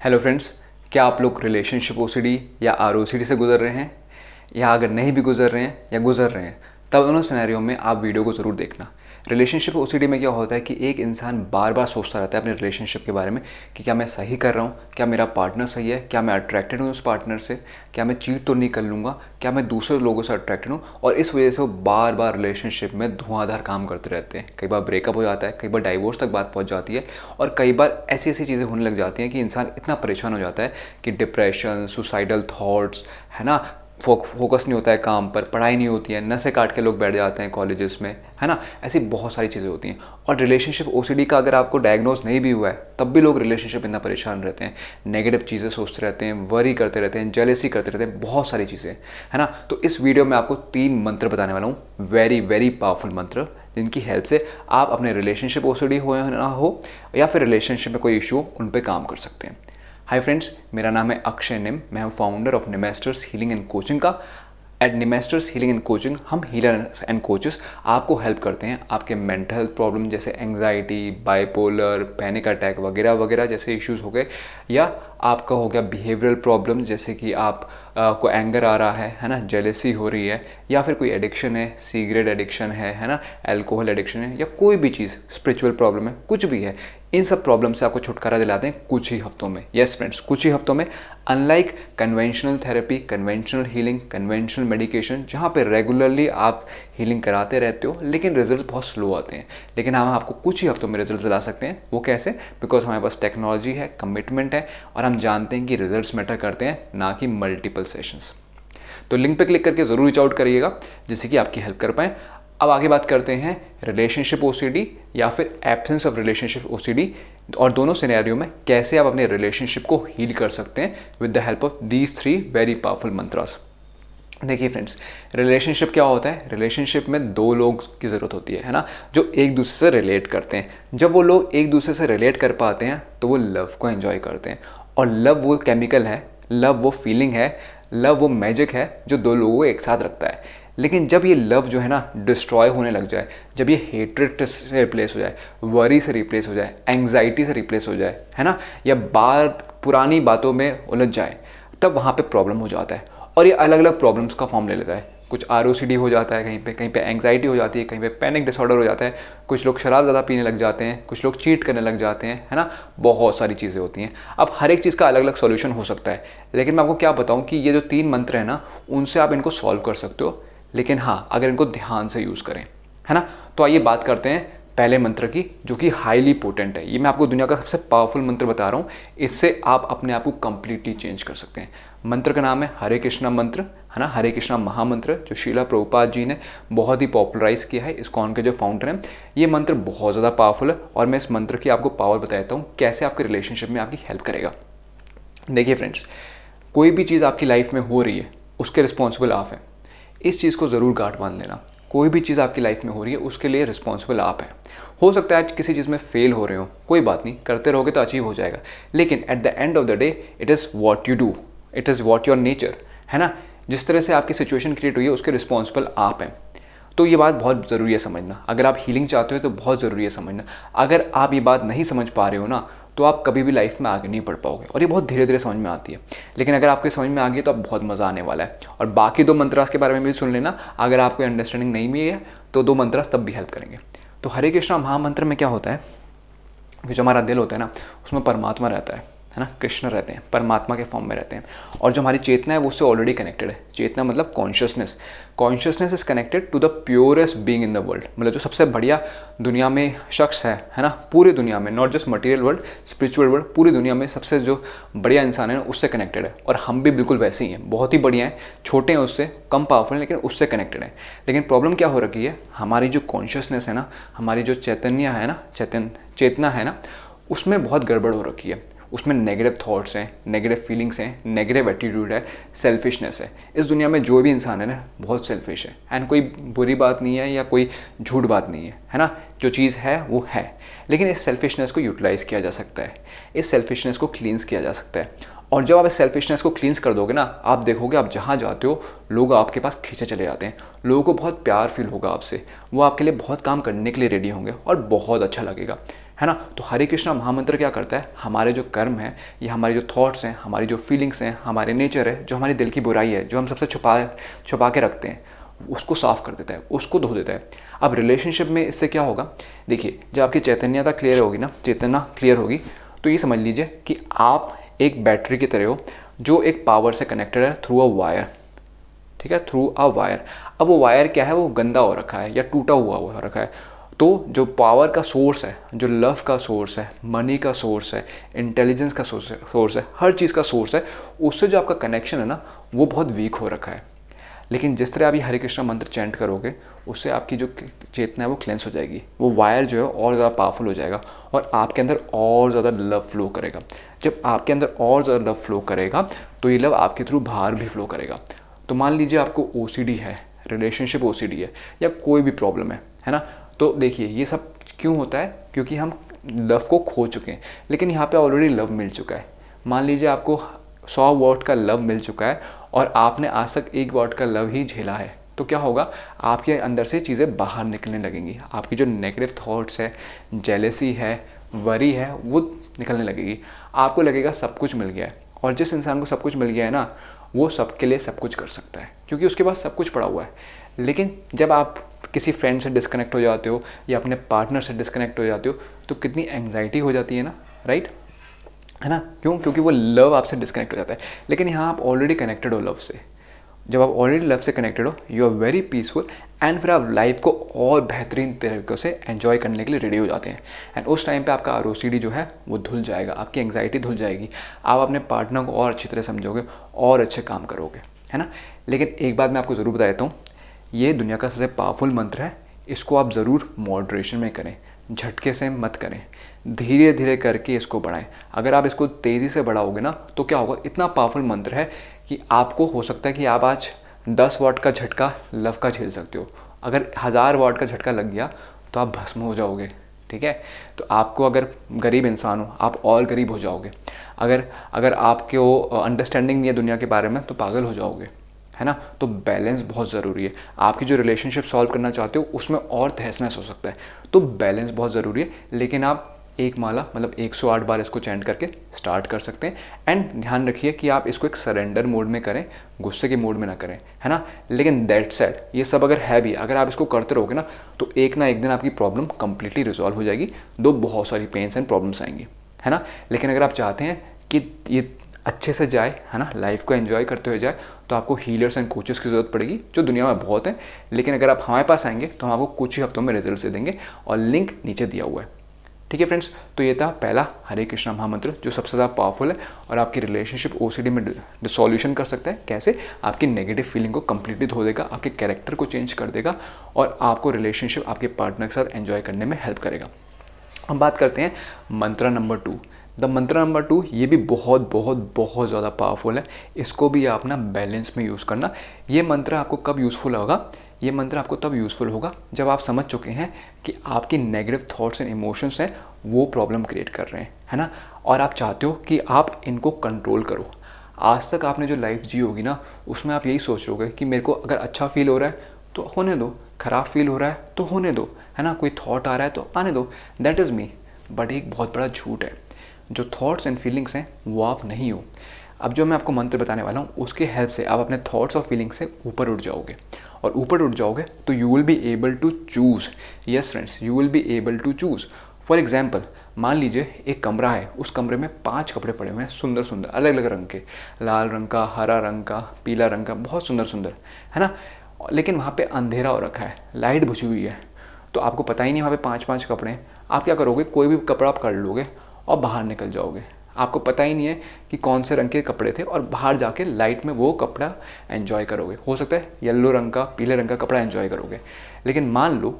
Hello friends, क्या आप लोग रिलेशनशिप ओसीडी या आरओसीडी से गुजर रहे हैं, या अगर नहीं भी गुजर रहे हैं या गुजर रहे हैं, तब दोनों सिनेरियो में आप वीडियो को ज़रूर देखना। रिलेशनशिप ओसीडी में क्या होता है कि एक इंसान बार बार सोचता रहता है अपने रिलेशनशिप के बारे में कि क्या मैं सही कर रहा हूँ, क्या मेरा पार्टनर सही है, क्या मैं अट्रैक्टेड हूँ उस पार्टनर से, क्या मैं चीट तो नहीं कर लूँगा, क्या मैं दूसरे लोगों से अट्रैक्टेड हूँ। और इस वजह से वो बार बार रिलेशनशिप में धुआंधार काम करते रहते हैं। कई बार ब्रेकअप हो जाता है, कई बार डाइवोर्स तक बात पहुँच जाती है, और कई बार ऐसी ऐसी चीज़ें होने लग जाती हैं कि इंसान इतना परेशान हो जाता है कि डिप्रेशन, सुसाइडल थॉट्स, है ना, फोकस नहीं होता है काम पर, पढ़ाई नहीं होती है, नशे काट के लोग बैठ जाते हैं कॉलेजेस में, है ना। ऐसी बहुत सारी चीज़ें होती हैं। और रिलेशनशिप ओसीडी का अगर आपको डायग्नोज नहीं भी हुआ है तब भी लोग रिलेशनशिप इतना परेशान रहते हैं, नेगेटिव चीज़ें सोचते रहते हैं, वरी करते रहते हैं, जेलेसी करते रहते हैं, बहुत सारी चीज़ें, है ना। तो इस वीडियो में आपको 3 मंत्र बताने वाला हूँ, वेरी वेरी पावरफुल मंत्र, जिनकी हेल्प से आप अपने रिलेशनशिप ओसीडी हो या ना हो, या फिर रिलेशनशिप में कोई इशू हो, उन पर काम कर सकते हैं। हाय फ्रेंड्स, मेरा नाम है अक्षय निम। मैं हूँ founder of Nimesters healing and coaching का। At Nimesters healing and coaching हम हीलर्स एंड कोचेस आपको हेल्प करते हैं आपके मेंटल हेल्थ प्रॉब्लम जैसे एंग्जाइटी, बाइपोलर, पैनिक अटैक वगैरह वगैरह जैसे इश्यूज़ हो गए, या आपका हो गया बिहेवियरल प्रॉब्लम जैसे कि आप को एंगर आ रहा है ना, जेलेसी हो रही है, या फिर कोई एडिक्शन है, सिगरेट एडिक्शन है ना, अल्कोहल एडिक्शन है, या कोई भी चीज़, स्पिरिचुअल प्रॉब्लम है, कुछ भी है। इन सब प्रॉब्लम से आपको छुटकारा दिलाते हैं कुछ ही हफ्तों में। यस फ्रेंड्स, कुछ ही हफ्तों में। Unlike conventional therapy, conventional healing, conventional medication, जहाँ पे रेगुलरली आप हीलिंग कराते रहते हो लेकिन रिजल्ट बहुत स्लो आते हैं, लेकिन हम आपको कुछ ही हफ्तों में रिजल्ट दिला सकते हैं। वो कैसे? बिकॉज हमारे पास टेक्नोलॉजी है, कमिटमेंट है, और हम जानते हैं कि रिजल्ट्स मैटर करते हैं, ना कि मल्टीपल सेशंस। तो लिंक पे क्लिक करके ज़रूर रीच आउट करिएगा जिससे कि आपकी हेल्प कर पाएँ। अब आगे बात करते हैं रिलेशनशिप ओसीडी या फिर एब्सेंस ऑफ रिलेशनशिप ओसीडी, और दोनों सिनेरियो में कैसे आप अपने रिलेशनशिप को हील कर सकते हैं with the help of these 3 very powerful mantras. देखिए फ्रेंड्स, रिलेशनशिप क्या होता है? रिलेशनशिप में 2 लोग की ज़रूरत होती है ना, जो एक दूसरे से रिलेट करते हैं। जब वो लोग एक दूसरे से रिलेट कर पाते हैं तो वो लव को एंजॉय करते हैं। और लव वो केमिकल है, लव वो फीलिंग है, लव वो मैजिक है जो 2 लोगों को एक साथ रखता है। लेकिन जब ये लव जो है ना डिस्ट्रॉय होने लग जाए, जब ये हेट्रेड से रिप्लेस हो जाए, वरी से रिप्लेस हो जाए, एंग्जाइटी से रिप्लेस हो जाए, है ना, या पुरानी बातों में उलझ जाए, तब वहाँ पे प्रॉब्लम हो जाता है। और ये अलग अलग प्रॉब्लम्स का फॉर्म ले लेता है। कुछ आरओसीडी हो जाता है, कहीं पे एंग्जाइटी हो जाती है, कहीं पे पैनिक डिसऑर्डर हो जाता है, कुछ लोग शराब ज़्यादा पीने लग जाते हैं, कुछ लोग चीट करने लग जाते हैं, है ना। बहुत सारी चीज़ें होती हैं। अब हर एक चीज़ का अलग अलग सॉल्यूशन हो सकता है, लेकिन मैं आपको क्या बताऊं कि ये जो 3 मंत्र हैं ना, उनसे आप इनको सॉल्व कर सकते हो, लेकिन हाँ, अगर इनको ध्यान से यूज़ करें, है ना। तो आइए बात करते हैं पहले मंत्र की, जो कि हाईली पोटेंट है। ये मैं आपको दुनिया का सबसे पावरफुल मंत्र बता रहा हूँ। इससे आप अपने आप को कंप्लीटली चेंज कर सकते हैं। मंत्र का नाम है हरे कृष्णा मंत्र, है ना, हरे कृष्णा महामंत्र, जो शीला प्रभुपाद जी ने बहुत ही पॉपुलराइज किया है, इस्कॉन के जो फाउंडर हैं। ये मंत्र बहुत ज़्यादा पावरफुल है, और मैं इस मंत्र की आपको पावर बता देता हूँ कैसे आपके रिलेशनशिप में आपकी हेल्प करेगा। देखिए फ्रेंड्स, कोई भी चीज़ आपकी लाइफ में हो रही है उसके रिस्पॉन्सिबल आप हैं। इस चीज़ को ज़रूर गांठ बांध लेना। कोई भी चीज़ आपकी लाइफ में हो रही है उसके लिए रिस्पॉन्सिबल आप हैं। हो सकता है आज किसी चीज़ में फेल हो रहे हो, कोई बात नहीं, करते रहोगे तो अचीव हो जाएगा, लेकिन at the end of the day it is what you do, it is what your nature, है ना। जिस तरह से आपकी सिचुएशन क्रिएट हुई है उसके रिस्पॉन्सिबल आप हैं। तो ये बात बहुत ज़रूरी है समझना। अगर आप हीलिंग चाहते हो तो बहुत ज़रूरी है समझना। अगर आप ये बात नहीं समझ पा रहे हो ना, तो आप कभी भी लाइफ में आगे नहीं बढ़ पाओगे, और ये बहुत धीरे धीरे समझ में आती है। लेकिन अगर आपके समझ में आ गई तो आप बहुत मज़ा आने वाला है। और बाकी 2 मंत्रास के बारे में भी सुन लेना, अगर आपको अंडरस्टैंडिंग नहीं भी है तो 2 मंत्रास तब भी हेल्प करेंगे। तो हरे कृष्णा महामंत्र में क्या होता है कि जो हमारा दिल होता है ना, उसमें परमात्मा रहता है ना, कृष्ण रहते हैं, परमात्मा के फॉर्म में रहते हैं। और जो हमारी चेतना है वो उससे ऑलरेडी कनेक्टेड है। चेतना मतलब consciousness. Consciousness is connected to the purest being in the world, मतलब जो सबसे बढ़िया दुनिया में शख्स है ना, पूरी दुनिया में, not just material world, spiritual world, पूरी दुनिया में सबसे जो बढ़िया इंसान है ना उससे कनेक्टेड है। और हम भी बिल्कुल वैसे ही हैं, बहुत ही बढ़िया हैं, छोटे हैं उससे, कम पावरफुल हैं, लेकिन उससे कनेक्टेड हैं। लेकिन प्रॉब्लम क्या हो रखी है, हमारी जो कॉन्शियसनेस है ना, हमारी जो चैतन्य है ना, चेतना है ना, उसमें बहुत गड़बड़ हो रखी है। उसमें नेगेटिव थॉट्स हैं, नेगेटिव फीलिंग्स हैं, नेगेटिव एटीट्यूड है, सेल्फिशनेस है। इस दुनिया में जो भी इंसान है ना बहुत सेल्फिश है, एंड कोई बुरी बात नहीं है या कोई झूठ बात नहीं है ना। जो चीज़ है वो है, लेकिन इस सेल्फिशनेस को यूटिलाइज़ किया जा सकता है, इस सेल्फिशनेस को क्लींस किया जा सकता है। और जब आप इस सेल्फिशनेस को क्लींस कर दोगे ना, आप देखोगे आप जहाँ जाते हो लोग आपके पास खींचे चले जाते हैं। लोगों को बहुत प्यार फील होगा आपसे, वो आपके लिए बहुत काम करने के लिए रेडी होंगे और बहुत अच्छा लगेगा। है ना। तो हरे कृष्णा महामंत्र क्या करता है, हमारे जो कर्म है या हमारे जो थॉट्स हैं, हमारी जो फीलिंग्स हैं, हमारे नेचर है, जो हमारे दिल की बुराई है, जो हम सबसे छुपा के रखते हैं, उसको साफ कर देता है, उसको धो देता है। अब रिलेशनशिप में इससे क्या होगा, देखिए जब आपकी चैतन्यता क्लियर होगी ना, चेतना क्लियर होगी, तो ये समझ लीजिए कि आप एक बैटरी की तरह हो जो एक पावर से कनेक्टेड है थ्रू अ वायर, ठीक है, थ्रू अ वायर। अब वो वायर क्या है, वो गंदा हो रखा है या टूटा हुआ हो रखा है। तो जो पावर का सोर्स है, जो लव का सोर्स है, मनी का सोर्स है, इंटेलिजेंस का सोर्स है, हर चीज़ का सोर्स है, उससे जो आपका कनेक्शन है ना, वो बहुत वीक हो रखा है। लेकिन जिस तरह अभी हरे कृष्णा मंत्र चैंट करोगे, उससे आपकी जो चेतना है वो क्लेंस हो जाएगी, वो वायर जो है और ज़्यादा पावरफुल हो जाएगा और आपके अंदर और ज़्यादा लव फ्लो करेगा। जब आपके अंदर और ज़्यादा लव फ्लो करेगा तो ये लव आपके थ्रू बाहर भी फ्लो करेगा। तो मान लीजिए आपको ओसीडी है, रिलेशनशिप ओसीडी है या कोई भी प्रॉब्लम है ना। तो देखिए ये सब क्यों होता है, क्योंकि हम लव को खो चुके हैं, लेकिन यहाँ पे ऑलरेडी लव मिल चुका है। मान लीजिए आपको 100 वॉट का लव मिल चुका है और आपने आज तक 1 वॉट का लव ही झेला है, तो क्या होगा, आपके अंदर से चीज़ें बाहर निकलने लगेंगी। आपकी जो नेगेटिव थॉट्स है, जेलेसी है, वरी है, वो निकलने लगेगी। आपको लगेगा सब कुछ मिल गया है, और जिस इंसान को सब कुछ मिल गया है ना, वो सबके लिए सब कुछ कर सकता है, क्योंकि उसके पास सब कुछ पड़ा हुआ है। लेकिन जब आप किसी फ्रेंड से डिस्कनेक्ट हो जाते हो या अपने पार्टनर से डिस्कनेक्ट हो जाते हो, तो कितनी एंग्जाइटी हो जाती है ना, राइट, है ना। क्यों, क्योंकि वो लव आपसे डिस्कनेक्ट हो जाता है। लेकिन यहाँ आप ऑलरेडी कनेक्टेड हो लव से। जब आप ऑलरेडी लव से कनेक्टेड हो, you are very peaceful, and फिर आप लाइफ को और बेहतरीन तरीक़ों से एंजॉय करने के लिए रेडी हो जाते हैं। एंड उस टाइम पे आपका आरओसीडी जो है वो धुल जाएगा, आपकी एंग्जाइटी धुल जाएगी, आप अपने पार्टनर को और अच्छी तरह समझोगे और अच्छे काम करोगे, है ना। लेकिन एक बात मैं आपको ज़रूर बता देता हूँ, ये दुनिया का सबसे पावरफुल मंत्र है। इसको आप ज़रूर मॉडरेशन में करें, झटके से मत करें, धीरे धीरे करके इसको बढ़ाएं। अगर आप इसको तेज़ी से बढ़ाओगे ना, तो क्या होगा, इतना पावरफुल मंत्र है कि आपको हो सकता है कि आप आज 10 वाट का झटका लव का झेल सकते हो। अगर 1000 वाट का झटका लग गया तो आप भस्म हो जाओगे, ठीक है। तो आपको, अगर गरीब इंसान हो, आप और गरीब हो जाओगे। अगर अगर आपको अंडरस्टैंडिंग नहीं है दुनिया के बारे में, तो पागल हो जाओगे, है ना। तो बैलेंस बहुत ज़रूरी है। आपकी जो रिलेशनशिप सॉल्व करना चाहते हो उसमें और तहस नहस हो सकता है, तो बैलेंस बहुत ज़रूरी है। लेकिन आप एक माला मतलब 108 बार इसको चैंट करके स्टार्ट कर सकते हैं। एंड ध्यान रखिए कि आप इसको एक सरेंडर मोड में करें, गुस्से के मोड में ना करें, है ना। लेकिन दैट सेड, ये सब अगर है भी, अगर आप इसको करते रहोगे ना, तो एक ना एक दिन आपकी प्रॉब्लम कंप्लीटली रिजॉल्व हो जाएगी, दो बहुत सारी पेन्स एंड प्रॉब्लम्स आएंगी, है ना। लेकिन अगर आप चाहते हैं कि ये अच्छे से जाए, है ना, लाइफ को एंजॉय करते हुए जाए, तो आपको हीलर्स एंड कोचेस की ज़रूरत पड़ेगी, जो दुनिया में बहुत हैं। लेकिन अगर आप हमारे पास आएंगे तो हम आपको कुछ ही हफ्तों में रिजल्ट दे देंगे, और लिंक नीचे दिया हुआ है, ठीक है फ्रेंड्स। तो ये था पहला हरे कृष्णा महामंत्र, जो सबसे ज़्यादा पावरफुल है और आपकी रिलेशनशिप ओसीडी में सॉल्यूशन कर सकता है। कैसे, आपकी नेगेटिव फीलिंग को कंप्लीटली धो देगा, आपके कैरेक्टर को चेंज कर देगा और आपको रिलेशनशिप आपके पार्टनर के साथ एंजॉय करने में हेल्प करेगा। हम बात करते हैं मंत्र नंबर 2। द मंत्र नंबर 2, ये भी बहुत बहुत बहुत ज़्यादा पावरफुल है। इसको भी आप ना बैलेंस में यूज़ करना। ये मंत्र आपको कब यूज़फुल होगा, ये मंत्र आपको तब यूज़फुल होगा जब आप समझ चुके हैं कि आपकी नेगेटिव थॉट्स एंड इमोशंस हैं वो प्रॉब्लम क्रिएट कर रहे हैं, है ना। और आप चाहते हो कि आप इनको कंट्रोल करो। आज तक आपने जो लाइफ जी होगी ना, उसमें आप यही सोच रहोगे कि मेरे को अगर अच्छा फील हो रहा है तो होने दो, ख़राब फील हो रहा है तो होने दो, है ना, कोई थॉट आ रहा है तो आने दो, दैट इज़ मी। बट एक बहुत बड़ा झूठ है, जो थॉट्स एंड फीलिंग्स हैं वो आप नहीं हो। अब जो मैं आपको मंत्र बताने वाला हूँ, उसके हेल्प से आप अपने थॉट्स और फीलिंग्स से ऊपर उठ जाओगे, और ऊपर उठ जाओगे तो you will be able to choose. Yes friends, you will be able to choose. For example, मान लीजिए एक कमरा है, उस कमरे में 5 कपड़े पड़े हुए हैं, सुंदर सुंदर अलग अलग रंग के, लाल रंग का, हरा रंग का, पीला रंग का, बहुत सुंदर सुंदर, है ना। लेकिन वहाँ पे अंधेरा हो रखा है, लाइट बुझी हुई है, तो आपको पता ही नहीं वहाँ पे 5-5 कपड़े हैं। आप क्या करोगे, कोई भी कपड़ा आप कर लोगे और बाहर निकल जाओगे। आपको पता ही नहीं है कि कौन से रंग के कपड़े थे, और बाहर जाके लाइट में वो कपड़ा एंजॉय करोगे। हो सकता है येलो रंग का, पीले रंग का कपड़ा एंजॉय करोगे। लेकिन मान लो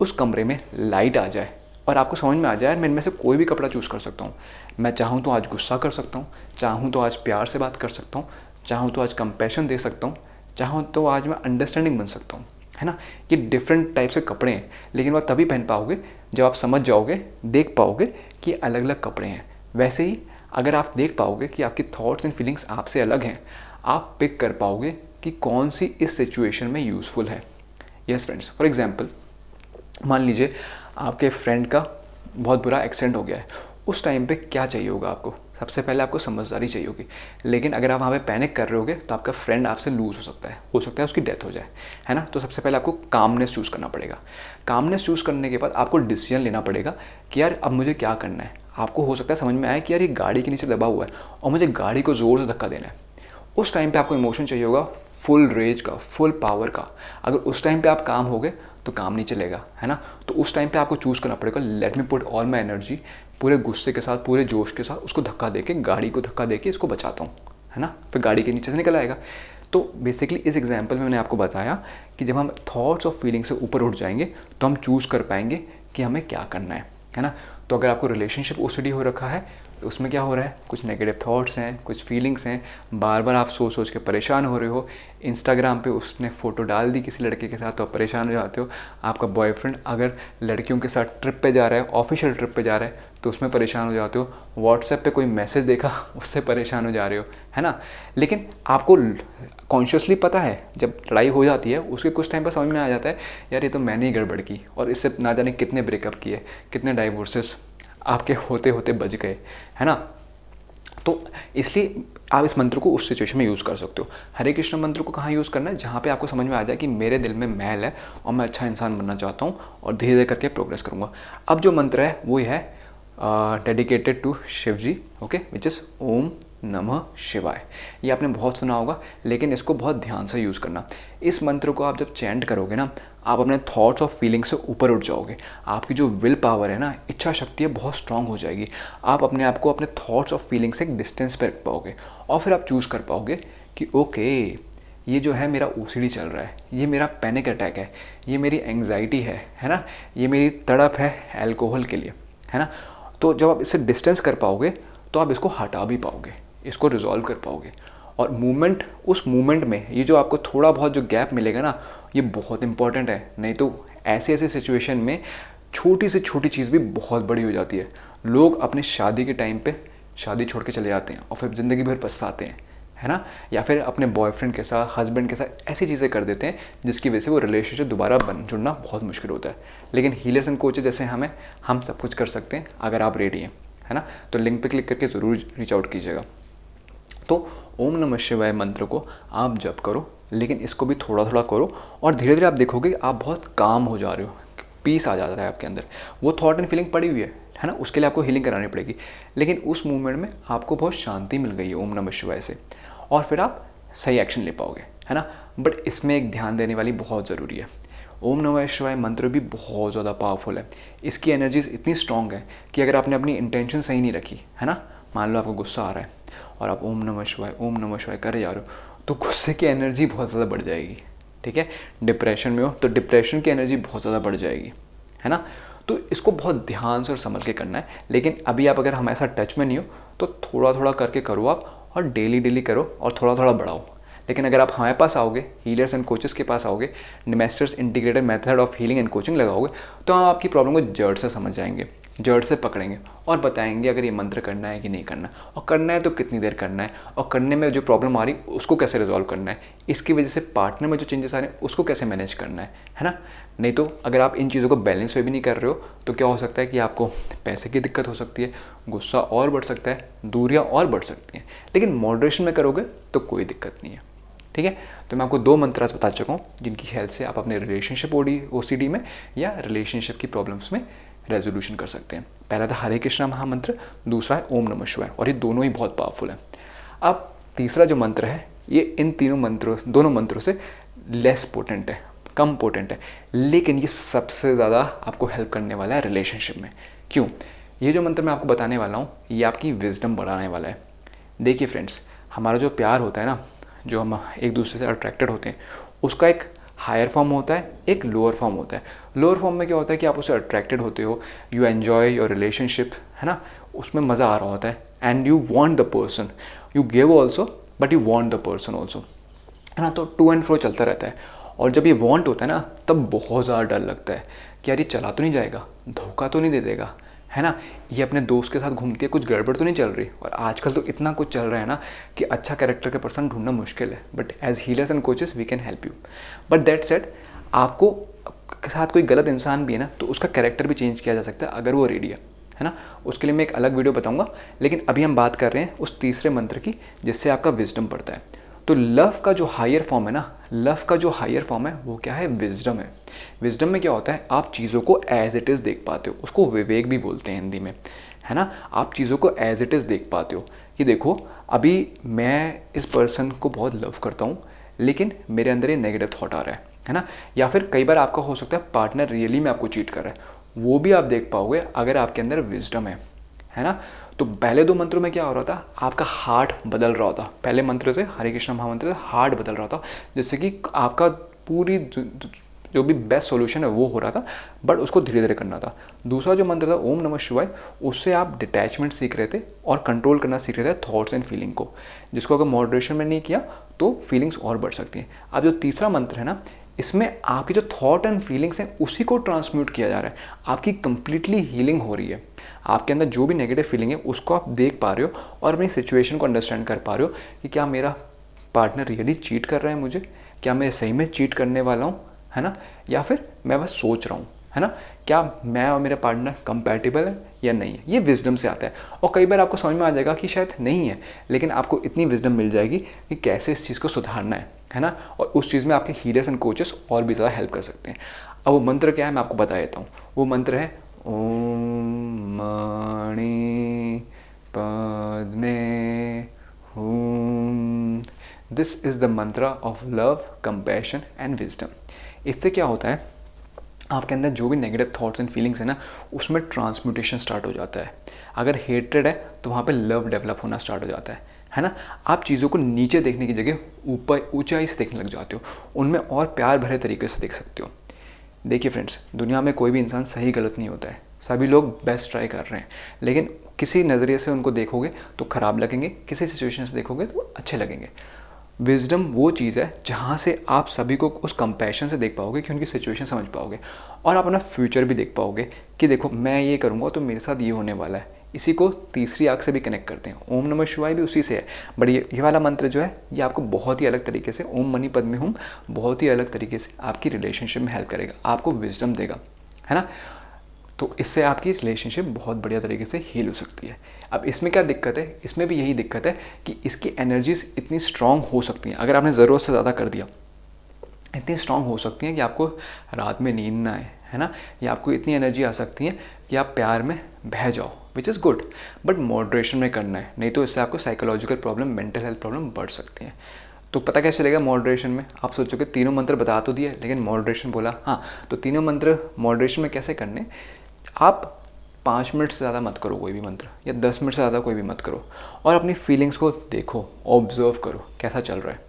उस कमरे में लाइट आ जाए और आपको समझ में आ जाए, मैं इनमें से कोई भी कपड़ा चूज़ कर सकता हूँ। मैं चाहूँ तो आज गुस्सा कर सकता हूँ, चाहूँ तो आज प्यार से बात कर सकता हूँ, चाहूँ तो आज कंपैशन दे सकता हूँ, चाहूँ तो आज मैं अंडरस्टैंडिंग बन सकता हूँ, है ना। ये डिफरेंट टाइप से कपड़े हैं, लेकिन वह तभी पहन पाओगे जब आप समझ जाओगे, देख पाओगे कि अलग अलग कपड़े हैं। वैसे ही अगर आप देख पाओगे कि आपकी थॉट्स एंड फीलिंग्स आपसे अलग हैं, आप पिक कर पाओगे कि कौन सी इस सिचुएशन में यूज़फुल है। यस फ्रेंड्स, फॉर एग्जांपल मान लीजिए आपके फ्रेंड का बहुत बुरा एक्सीडेंट हो गया है, उस टाइम पे क्या चाहिए होगा आपको? सबसे पहले आपको समझदारी चाहिए होगी। लेकिन अगर आप वहाँ पे पैनिक कर रहे होगे तो आपका फ्रेंड आपसे लूज़ हो सकता है उसकी डेथ हो जाए, है ना। तो सबसे पहले आपको कामनेस चूज़ करना पड़ेगा। कामनेस चूज़ करने के बाद आपको डिसीजन लेना पड़ेगा कि यार अब मुझे क्या करना है। आपको हो सकता है समझ में आए कि यार ये गाड़ी के नीचे दबा हुआ है और मुझे गाड़ी को ज़ोर से धक्का देना है। उस टाइम पे आपको इमोशन चाहिए होगा फुल रेज का, फुल पावर का। अगर उस टाइम पे आप काम हो गए तो काम नहीं चलेगा, है ना। तो उस टाइम पे आपको चूज़ करना पड़ेगा, let me put all my energy, पूरे गुस्से के साथ, पूरे जोश के साथ उसको धक्का देके, गाड़ी को धक्का देके इसको बचाता हूँ, है ना। फिर गाड़ी के नीचे से निकल आएगा। तो बेसिकली इस एग्जाम्पल में मैंने आपको बताया कि जब हम थॉट्स और फीलिंग से ऊपर उठ जाएंगे तो हम चूज़ कर पाएंगे कि हमें क्या करना है ना। तो अगर आपको रिलेशनशिप ओसीडी हो रखा है तो उसमें क्या हो रहा है, कुछ नेगेटिव थॉट्स हैं, कुछ फीलिंग्स हैं, बार बार आप सोच सोच के परेशान हो रहे हो। इंस्टाग्राम पे उसने फ़ोटो डाल दी किसी लड़के के साथ तो आप परेशान हो जाते हो। आपका बॉयफ्रेंड अगर लड़कियों के साथ ट्रिप पे जा रहा है, ऑफिशियल ट्रिप पे जा रहा है, तो उसमें परेशान हो जाते हो। व्हाट्सएप पे कोई मैसेज देखा उससे परेशान हो जा रहे हो, है ना। लेकिन आपको कॉन्शियसली पता है जब लड़ाई हो जाती है उसके कुछ टाइम पर समझ में आ जाता है यार ये तो मैंने ही गड़बड़ की, और इससे ना जाने कितने ब्रेकअप किए, कितने डाइवोर्सेस आपके होते होते बच गए, है ना। तो इसलिए आप इस मंत्र को उस सिचुएशन में यूज़ कर सकते हो। हरे कृष्ण मंत्र को कहाँ यूज़ करना है, जहाँ पे आपको समझ में आ जाए कि मेरे दिल में मैल है और मैं अच्छा इंसान बनना चाहता हूँ और धीरे धीरे करके प्रोग्रेस करूँगा। अब जो मंत्र है वो है dedicated to Shiva ji, okay, which is Om Namah Shivaya. ये आपने बहुत सुना होगा, लेकिन इसको बहुत ध्यान से यूज़ करना। इस मंत्र को आप जब चैंट करोगे ना, आप अपने थॉट्स और फीलिंग्स से ऊपर उठ जाओगे। आपकी जो विल पावर है ना, इच्छा शक्ति है, बहुत स्ट्रांग हो जाएगी। आप अपने आप को अपने थॉट्स और फीलिंग्स से एक डिस्टेंस पे रख पाओगे और फिर आप चूज़ कर पाओगे कि ओके ये जो है मेरा ओसीडी चल रहा है, ये मेरा पैनिक अटैक है, ये मेरी एंग्जाइटी है ना, ये मेरी तड़प है अल्कोहल के लिए, है ना। तो जब आप इससे डिस्टेंस कर पाओगे तो आप इसको हटा भी पाओगे, इसको रिजॉल्व कर पाओगे। और मूवमेंट, उस मूवमेंट में ये जो आपको थोड़ा बहुत जो गैप मिलेगा ना, ये बहुत इंपॉर्टेंट है। नहीं तो ऐसे ऐसे सिचुएशन में छोटी से छोटी चीज़ भी बहुत बड़ी हो जाती है। लोग अपनी शादी के टाइम पे शादी छोड़ के चले जाते हैं और फिर ज़िंदगी भर पछताते हैं, है ना। या फिर अपने बॉयफ्रेंड के साथ, हस्बैंड के साथ ऐसी चीज़ें कर देते हैं जिसकी वजह से वो रिलेशनशिप दोबारा जुड़ना बहुत मुश्किल होता है। लेकिन हीलर्स एंड कोचेज जैसे हम सब कुछ कर सकते हैं अगर आप रेडी हैं, है ना। तो लिंक पे क्लिक करके ज़रूर रीच आउट कीजिएगा। तो ओम नमः शिवाय मंत्र को आप जप करो, लेकिन इसको भी थोड़ा थोड़ा करो और धीरे धीरे आप देखोगे आप बहुत काम हो जा रहे हो, पीस आ जाता है आपके अंदर। वो थॉट एंड फीलिंग पड़ी हुई है ना, उसके लिए आपको हीलिंग करानी पड़ेगी, लेकिन उस मूवमेंट में आपको बहुत शांति मिल गई है ओम नमः शिवाय से, और फिर आप सही एक्शन ले पाओगे, है ना। बट इसमें एक ध्यान देने वाली बहुत ज़रूरी है। ओम नमः शिवाय मंत्र भी बहुत ज़्यादा पावरफुल है। इसकी एनर्जीज इतनी स्ट्रॉन्ग है कि अगर आपने अपनी इंटेंशन सही नहीं रखी, है ना, मान लो आपको गुस्सा आ रहा है और आप ओम नमः शिवाय कर जा रहे हो, तो गुस्से की एनर्जी बहुत ज़्यादा बढ़ जाएगी, ठीक है। डिप्रेशन में हो तो डिप्रेशन की एनर्जी बहुत ज़्यादा बढ़ जाएगी, है ना। तो इसको बहुत ध्यान से और संभल के करना है। लेकिन अभी आप अगर हमारे साथ टच में नहीं हो तो थोड़ा थोड़ा करके करो आप, और डेली करो और थोड़ा थोड़ा बढ़ाओ। लेकिन अगर आप हमारे पास आओगे, हीलर्स एंड कोचेस के पास आओगे, masters integrated method of healing and coaching लगाओगे, तो हम आपकी प्रॉब्लम को जड़ से समझ जाएंगे, जड़ से पकड़ेंगे और बताएंगे अगर ये मंत्र करना है कि नहीं करना, और करना है तो कितनी देर करना है, और करने में जो प्रॉब्लम आ रही उसको कैसे रिजॉल्व करना है, इसकी वजह से पार्टनर में जो चेंजेस आ रहे हैं उसको कैसे मैनेज करना है ना। नहीं तो अगर आप इन चीज़ों को बैलेंस वे भी नहीं कर रहे हो तो क्या हो सकता है कि आपको पैसे की दिक्कत हो सकती है, गुस्सा और बढ़ सकता है, दूरियां और बढ़ सकती हैं। लेकिन मॉडरेशन में करोगे तो कोई दिक्कत नहीं है, ठीक है। तो मैं आपको 2 मंत्रास बता चुका हूँ जिनकी हेल्प से आप अपने रिलेशनशिप ओसीडी में या रिलेशनशिप की प्रॉब्लम्स में रेजोल्यूशन कर सकते हैं। पहला था हरे कृष्णा महामंत्र, दूसरा है ओम नमः शिवाय, और ये दोनों ही बहुत पावरफुल है। अब तीसरा जो मंत्र है ये इन दोनों मंत्रों से लेस पोटेंट है, कम पोटेंट है, लेकिन ये सबसे ज़्यादा आपको हेल्प करने वाला है रिलेशनशिप में। क्यों? ये जो मंत्र मैं आपको बताने वाला हूँ ये आपकी विजडम बढ़ाने वाला है। देखिए फ्रेंड्स, हमारा जो प्यार होता है ना, जो हम एक दूसरे से अट्रैक्टेड होते हैं, उसका एक हायर फॉर्म होता है, एक लोअर फॉर्म होता है। लोअर फॉर्म में क्या होता है कि आप उससे अट्रैक्टेड होते हो, यू एन्जॉय योर रिलेशनशिप, है ना, उसमें मज़ा आ रहा होता है, and you want the person, you give also but you want the person also, है ना। तो टू एंड फ्रो चलता रहता है। और जब ये वॉन्ट होता है ना तब बहुत ज़्यादा डर लगता है कि यार ये चला तो नहीं जाएगा, धोखा तो नहीं दे देगा, है ना, ये अपने दोस्त के साथ घूमती है, कुछ गड़बड़ तो नहीं चल रही। और आजकल तो इतना कुछ चल रहा है ना कि अच्छा कैरेक्टर के पर्सन ढूंढना मुश्किल है, but as healers and coaches we can help you. But that said, आपको साथ कोई गलत इंसान भी है ना, तो उसका कैरेक्टर भी चेंज किया जा सकता है अगर वो रेडी है ना। उसके लिए मैं एक अलग वीडियो बताऊंगा, लेकिन अभी हम बात कर रहे हैं उस तीसरे मंत्र की जिससे आपका विजडम पड़ता है। तो लव का जो हायर फॉर्म है ना, लव का जो हायर फॉर्म है वो क्या है, विजडम है। विजडम में क्या होता है, आप चीज़ों को एज इट इज़ देख पाते हो, उसको विवेक भी बोलते हैं हिंदी में, है ना। आप चीज़ों को एज इट इज़ देख पाते हो कि देखो अभी मैं इस पर्सन को बहुत लव करता हूँ, लेकिन मेरे अंदर ये नेगेटिव थॉट आ रहा है ना। या फिर कई बार आपका हो सकता है पार्टनर रियली में आपको चीट कर रहा है, वो भी आप देख पाओगे अगर आपके अंदर विजडम है ना। तो पहले 2 मंत्रों में क्या हो रहा था, आपका हार्ट बदल रहा होता, पहले मंत्र से, हरे कृष्ण महामंत्र से हार्ट बदल रहा था, जिससे कि आपका पूरी जो भी बेस्ट सॉल्यूशन है वो हो रहा था, बट उसको धीरे धीरे करना था। दूसरा जो मंत्र था ओम नमः शिवाय, उससे आप डिटैचमेंट सीख रहे थे और कंट्रोल करना सीख रहे थे थॉट्स एंड फीलिंग को, जिसको अगर मॉडरेशन में नहीं किया तो फीलिंग्स और बढ़ सकती हैं। अब जो तीसरा मंत्र है ना, इसमें आपकी जो थॉट एंड फीलिंग्स हैं उसी को ट्रांसम्यूट किया जा रहा है, आपकी कंप्लीटली हीलिंग हो रही है। आपके अंदर जो भी नेगेटिव फीलिंग है उसको आप देख पा रहे हो और अपनी सिचुएशन को अंडरस्टैंड कर पा रहे हो कि क्या मेरा पार्टनर रियली चीट कर रहा है मुझे, क्या मैं सही में चीट करने वाला हूँ, है ना, या फिर मैं बस सोच रहा हूँ, है ना, क्या मैं और मेरा पार्टनर कंपैटिबल है या नहीं है। ये विजडम से आता है और कई बार आपको समझ में आ जाएगा कि शायद नहीं है, लेकिन आपको इतनी विजडम मिल जाएगी कि कैसे इस चीज़ को सुधारना है ना। और उस चीज़ में आपके हीलर्स एंड कोचेस और भी ज़्यादा हेल्प कर सकते हैं। अब वो मंत्र क्या है मैं आपको बता देता हूँ। वो मंत्र है ओम मणि पद्मे हूम। दिस इज़ द मंत्र of love, compassion and wisdom. इससे क्या होता है, आपके अंदर जो भी नेगेटिव थॉट्स एंड फीलिंग्स है ना, उसमें ट्रांसम्यूटेशन स्टार्ट हो जाता है। अगर हेट्रेड है तो वहाँ पे लव डेवलप होना स्टार्ट हो जाता है ना। आप चीज़ों को नीचे देखने की जगह ऊपर ऊंचाई से देखने लग जाते हो, उनमें और प्यार भरे तरीके से देख सकते हो। देखिए फ्रेंड्स, दुनिया में कोई भी इंसान सही गलत नहीं होता है, सभी लोग बेस्ट ट्राई कर रहे हैं, लेकिन किसी नज़रिए से उनको देखोगे तो ख़राब लगेंगे, किसी सिचुएशन से देखोगे तो अच्छे लगेंगे। विजडम वो चीज़ है जहाँ से आप सभी को उस कंपैशन से देख पाओगे कि उनकी सिचुएशन समझ पाओगे और आप अपना फ्यूचर भी देख पाओगे कि देखो मैं ये करूँगा तो मेरे साथ ये होने वाला है। इसी को तीसरी आँख से भी कनेक्ट करते हैं, ओम नमः शिवाय भी उसी से है। बट ये वाला मंत्र जो है ये आपको बहुत ही अलग तरीके से, ओम मणि पद्मे हूम, बहुत ही अलग तरीके से आपकी रिलेशनशिप में हेल्प करेगा, आपको विजडम देगा, है ना। तो इससे आपकी रिलेशनशिप बहुत बढ़िया तरीके से हील हो सकती है। अब इसमें क्या दिक्कत है, इसमें भी यही दिक्कत है कि इसकी एनर्जीज इतनी स्ट्रांग हो सकती हैं, अगर आपने ज़रूरत से ज़्यादा कर दिया, इतनी स्ट्रांग हो सकती हैं कि आपको रात में नींद ना आए, है ना, या आपको इतनी एनर्जी आ सकती है कि आप प्यार में बह जाओ, which is good, but moderation में करना है, नहीं तो इससे आपको psychological problem, mental health problem बढ़ सकती हैं। तो पता कैसे चलेगा मॉडरेशन में, आप सोचोगे तीनों मंत्र बता तो दिए लेकिन मॉडरेशन बोला, हाँ तो तीनों मंत्र मॉडरेशन में कैसे करने। आप 5 मिनट से ज़्यादा मत करो कोई भी मंत्र, या 10 मिनट से ज़्यादा कोई भी मत करो, और अपनी फीलिंग्स को देखो, ऑब्जर्व करो कैसा चल रहा है।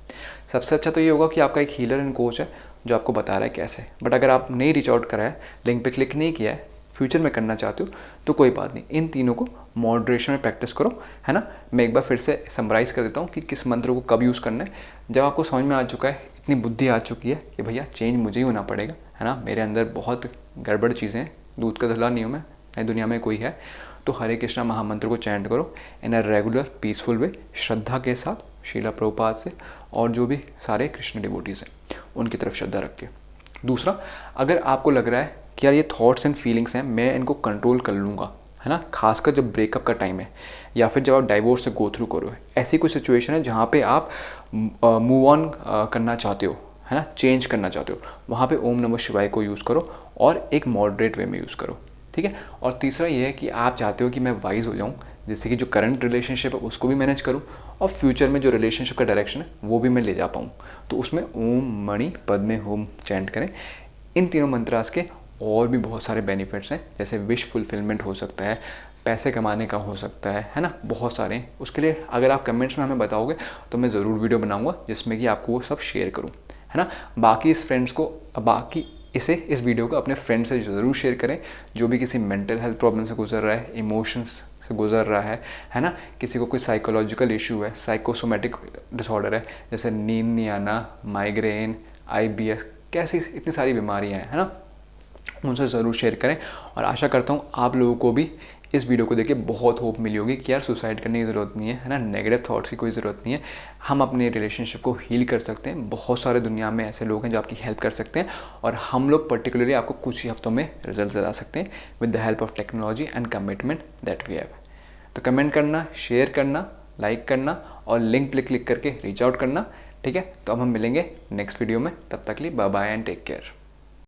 सबसे अच्छा तो ये होगा कि आपका एक हीलर एंड कोच है जो आपको बता रहा है कैसे। बट अगर आप नहीं रीच आउट करा है, लिंक पे क्लिक नहीं किया है, फ्यूचर में करना चाहते हो तो कोई बात नहीं, इन तीनों को मॉडरेशन में प्रैक्टिस करो, है ना। मैं एक बार फिर से समराइज़ कर देता हूँ कि किस मंत्र को कब यूज़ करना है। जब आपको समझ में आ चुका है, इतनी बुद्धि आ चुकी है कि भैया चेंज मुझे ही होना पड़ेगा, है ना, मेरे अंदर बहुत गड़बड़ चीज़ें हैं, दूध का धुला नहीं हूँ मैं, नई दुनिया में कोई है, तो हरे कृष्णा महामंत्र को चैंट करो इन अ रेगुलर पीसफुल वे, श्रद्धा के साथ, शीला प्रभुपाद से और जो भी सारे कृष्ण डिवोटीज हैं उनकी तरफ श्रद्धा रख के। दूसरा, अगर आपको लग रहा है कि यार ये थॉट्स एंड फीलिंग्स हैं, मैं इनको कंट्रोल कर लूँगा, है ना, खासकर जब ब्रेकअप का टाइम है या फिर जब आप डाइवोर्स से गो थ्रू करो, ऐसी कोई सिचुएशन है जहाँ पे आप मूव ऑन करना चाहते हो, है ना, चेंज करना चाहते हो, वहाँ पे ओम नमः शिवाय को यूज़ करो और एक मॉडरेट वे में यूज़ करो, ठीक है। और तीसरा ये है कि आप चाहते हो कि मैं वाइज हो जाऊँ, जिससे कि जो करंट रिलेशनशिप है उसको भी मैनेज करूँ और फ्यूचर में जो रिलेशनशिप का डायरेक्शन है वो भी मैं ले जा पाऊँ, तो उसमें ओम मणि पद्मे हूम चैंट करें। इन तीनों मंत्रास के और भी बहुत सारे बेनिफिट्स हैं, जैसे विश फुलफिलमेंट हो सकता है, पैसे कमाने का हो सकता है ना, बहुत सारे हैं। उसके लिए अगर आप कमेंट्स में हमें बताओगे तो मैं ज़रूर वीडियो बनाऊंगा जिसमें कि आपको वो सब शेयर करूँ, है ना। बाकी इस वीडियो को अपने फ्रेंड से ज़रूर शेयर करें जो भी किसी मेंटल हेल्थ प्रॉब्लम से गुजर रहा है, इमोशंस से गुजर रहा है ना, किसी को कोई साइकोलॉजिकल इशू है, साइकोसोमेटिक डिसऑर्डर है, जैसे नींद नहीं आना, माइग्रेन, IBS, कैसी इतनी सारी बीमारियां हैं, है ना, उनसे ज़रूर शेयर करें। और आशा करता हूँ आप लोगों को भी इस वीडियो को देख के बहुत होप मिली होगी कि यार सुसाइड करने की ज़रूरत नहीं है ना, नेगेटिव थॉट्स की कोई ज़रूरत नहीं है। हम अपने रिलेशनशिप को हील कर सकते हैं। बहुत सारे दुनिया में ऐसे लोग हैं जो आपकी हेल्प कर सकते हैं, और हम लोग पर्टिकुलरली आपको कुछ ही हफ्तों में रिजल्ट दिला सकते हैं with the help of technology and commitment that we have. तो कमेंट करना, शेयर करना, लाइक करना और लिंक पे क्लिक करके रीच आउट करना। ठीक है, तो अब हम मिलेंगे नेक्स्ट वीडियो में। तब तक के लिए bye bye and take care.